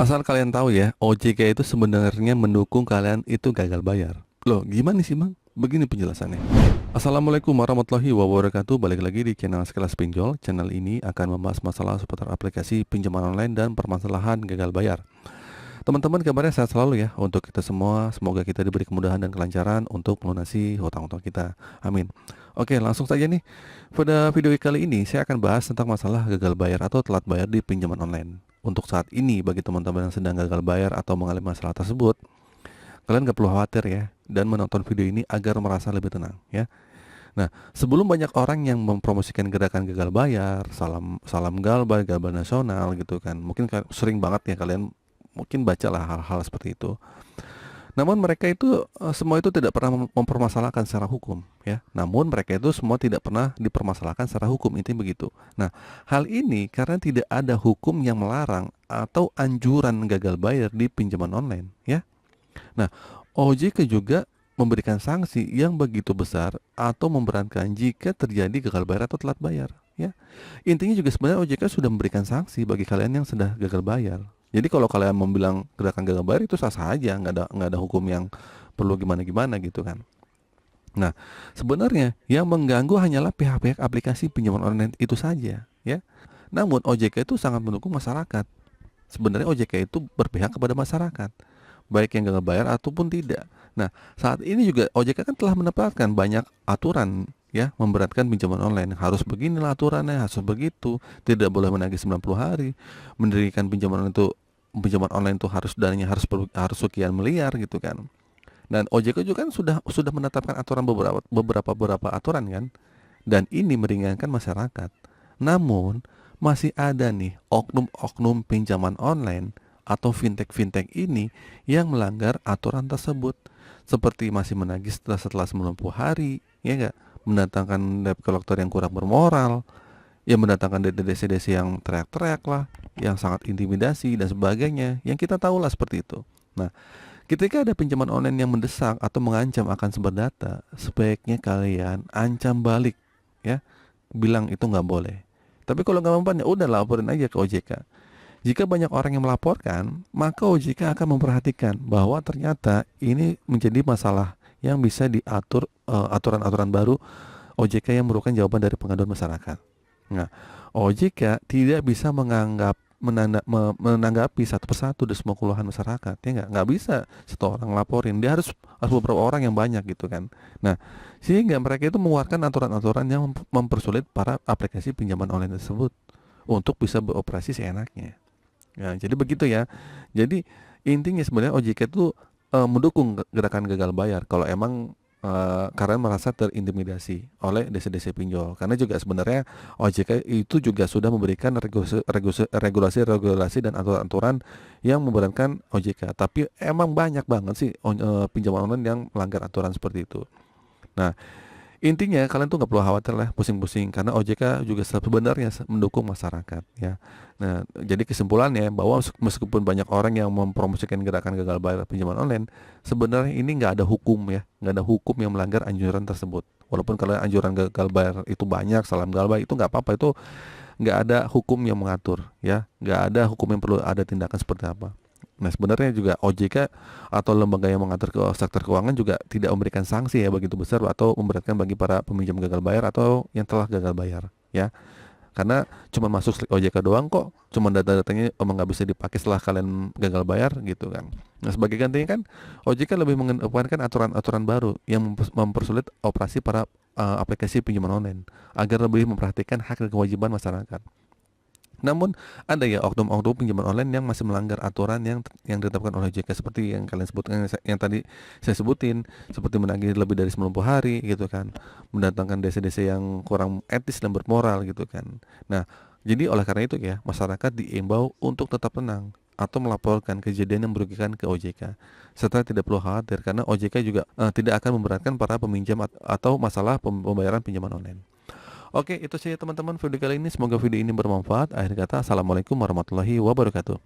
Asal kalian tahu ya, OJK itu sebenarnya mendukung kalian itu gagal bayar. Loh, gimana sih Bang? Begini penjelasannya. Assalamualaikum warahmatullahi wabarakatuh. Balik lagi di channel Sekelas Pinjol. Channel ini akan membahas masalah seputar aplikasi pinjaman online dan permasalahan gagal bayar. Teman-teman, kabarnya sehat selalu ya untuk kita semua. Semoga kita diberi kemudahan dan kelancaran untuk melunasi hutang-hutang kita. Amin. Oke, langsung saja nih. Pada video kali ini saya akan bahas tentang masalah gagal bayar atau telat bayar di pinjaman online. Untuk saat ini, bagi teman-teman yang sedang gagal bayar atau mengalami masalah tersebut, kalian gak perlu khawatir ya, dan menonton video ini agar merasa lebih tenang ya. Nah, sebelum banyak orang yang mempromosikan gerakan gagal bayar, salam salam galbay, galbay nasional gitu kan. Mungkin sering banget ya kalian mungkin bacalah hal-hal seperti itu. Namun mereka itu semua itu tidak pernah mempermasalahkan secara hukum ya. Namun mereka itu semua tidak pernah dipermasalahkan secara hukum, intinya begitu. Nah, hal ini karena tidak ada hukum yang melarang atau anjuran gagal bayar di pinjaman online ya. Nah, OJK juga memberikan sanksi yang begitu besar atau memberatkan jika terjadi gagal bayar atau telat bayar ya. Intinya juga sebenarnya OJK sudah memberikan sanksi bagi kalian yang sudah gagal bayar. Jadi kalau kalian mau bilang gerakan gagal bayar itu sah-sah aja, nggak ada hukum yang perlu gimana-gimana gitu kan. Nah, sebenarnya yang mengganggu hanyalah pihak-pihak aplikasi pinjaman online itu saja ya. Namun OJK itu sangat mendukung masyarakat. Sebenarnya OJK itu berpihak kepada masyarakat, baik yang gagal bayar ataupun tidak. Nah, saat ini juga OJK kan telah menetapkan banyak aturan ya, memberatkan pinjaman online. Harus beginilah aturannya, harus begitu, tidak boleh menagih 90 hari, mendirikan pinjaman online itu harus dananya harus sekian miliar gitu kan. Dan OJK juga kan sudah menetapkan aturan beberapa aturan kan, dan ini meringankan masyarakat. Namun masih ada nih oknum-oknum pinjaman online atau fintech ini yang melanggar aturan tersebut, seperti masih menagih setelah 90 hari ya enggak, mendatangkan debt collector yang kurang bermoral, yang mendatangkan DC-DC yang teriak-teriak lah, yang sangat intimidasi dan sebagainya, yang kita tahu lah seperti itu. Nah, ketika ada pinjaman online yang mendesak atau mengancam akan sumber data, sebaiknya kalian ancam balik ya, bilang itu nggak boleh. Tapi kalau nggak mempan ya udah laporin aja ke OJK. Jika banyak orang yang melaporkan, maka OJK akan memperhatikan bahwa ternyata ini menjadi masalah yang bisa diatur, aturan-aturan baru OJK yang merupakan jawaban dari pengaduan masyarakat. Nah, OJK tidak bisa menanggapi satu persatu dari semua keluhan masyarakat, ya nggak bisa satu orang laporin, dia harus beberapa orang yang banyak gitu kan. Nah, sehingga mereka itu mengeluarkan aturan-aturan yang mempersulit para aplikasi pinjaman online tersebut untuk bisa beroperasi seenaknya. Nah, jadi begitu ya. Jadi intinya sebenarnya OJK itu mendukung gerakan gagal bayar kalau emang karena merasa terintimidasi oleh DC-DC pinjol. Karena juga sebenarnya OJK itu juga sudah memberikan regulasi dan aturan-aturan yang memberatkan OJK. Tapi emang banyak banget sih pinjaman online yang melanggar aturan seperti itu. Nah, intinya kalian tuh nggak perlu khawatir lah, pusing-pusing, karena OJK juga sebenarnya mendukung masyarakat ya. Nah, jadi kesimpulannya bahwa meskipun banyak orang yang mempromosikan gerakan gagal bayar pinjaman online, sebenarnya ini nggak ada hukum ya, nggak ada hukum yang melanggar anjuran tersebut. Walaupun kalau anjuran gagal bayar itu banyak, salam galbay itu nggak apa-apa, itu nggak ada hukum yang mengatur ya, nggak ada hukum yang perlu ada tindakan seperti apa. Nah, sebenarnya juga OJK atau lembaga yang mengatur ke sektor keuangan juga tidak memberikan sanksi ya begitu besar atau memberatkan bagi para peminjam gagal bayar atau yang telah gagal bayar ya. Karena cuma masuk slik OJK doang kok, cuma data-datanya emang nggak bisa dipakai setelah kalian gagal bayar gitu kan. Nah, sebagai gantinya kan OJK lebih mengedepankan aturan-aturan baru yang mempersulit operasi para aplikasi pinjaman online agar lebih memperhatikan hak dan kewajiban masyarakat. Namun ada ya oknum-oknum pinjaman online yang masih melanggar aturan yang ditetapkan oleh OJK, seperti yang kalian sebutkan, yang tadi saya sebutin, seperti menagih lebih dari 90 hari gitu kan, mendatangkan DC-DC yang kurang etis dan bermoral gitu kan. Nah, jadi oleh karena itu ya, masyarakat diimbau untuk tetap tenang atau melaporkan kejadian yang merugikan ke OJK, serta tidak perlu khawatir karena OJK juga tidak akan memberatkan para peminjam atau masalah pembayaran pinjaman online. Oke, itu saja teman-teman video kali ini. Semoga video ini bermanfaat. Akhir kata, assalamualaikum warahmatullahi wabarakatuh.